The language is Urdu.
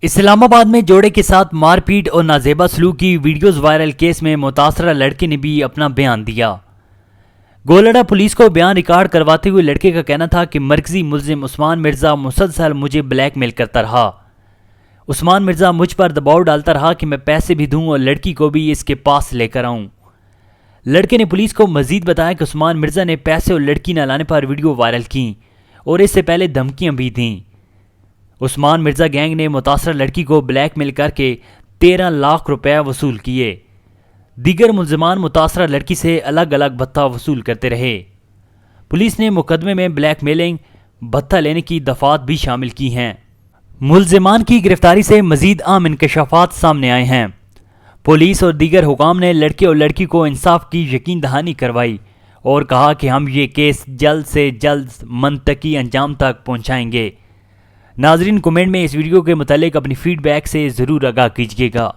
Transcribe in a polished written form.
اسلام آباد میں جوڑے کے ساتھ مار پیٹ اور نازیبا سلوک کی ویڈیوز وائرل کیس میں متاثرہ لڑکے نے بھی اپنا بیان دیا۔ گولڑا پولیس کو بیان ریکارڈ کرواتے ہوئے لڑکے کا کہنا تھا کہ مرکزی ملزم عثمان مرزا مسلسل مجھے بلیک میل کرتا رہا۔ عثمان مرزا مجھ پر دباؤ ڈالتا رہا کہ میں پیسے بھی دوں اور لڑکی کو بھی اس کے پاس لے کر آؤں۔ لڑکے نے پولیس کو مزید بتایا کہ عثمان مرزا نے پیسے اور لڑکی نہ لانے پر ویڈیو وائرل کی اور اس سے پہلے دھمکیاں بھی دیں۔ عثمان مرزا گینگ نے متاثرہ لڑکی کو بلیک میل کر کے 13 لاکھ روپے وصول کیے۔ دیگر ملزمان متاثرہ لڑکی سے الگ الگ بھتہ وصول کرتے رہے۔ پولیس نے مقدمے میں بلیک میلنگ، بھتہ لینے کی دفعات بھی شامل کی ہیں۔ ملزمان کی گرفتاری سے مزید اہم انکشافات سامنے آئے ہیں۔ پولیس اور دیگر حکام نے لڑکے اور لڑکی کو انصاف کی یقین دہانی کروائی اور کہا کہ ہم یہ کیس جلد سے جلد منطقی انجام تک پہنچائیں گے۔ ناظرین، کمنٹ میں اس ویڈیو کے متعلق اپنی فیڈ بیک سے ضرور آگاہ کیجیے گا۔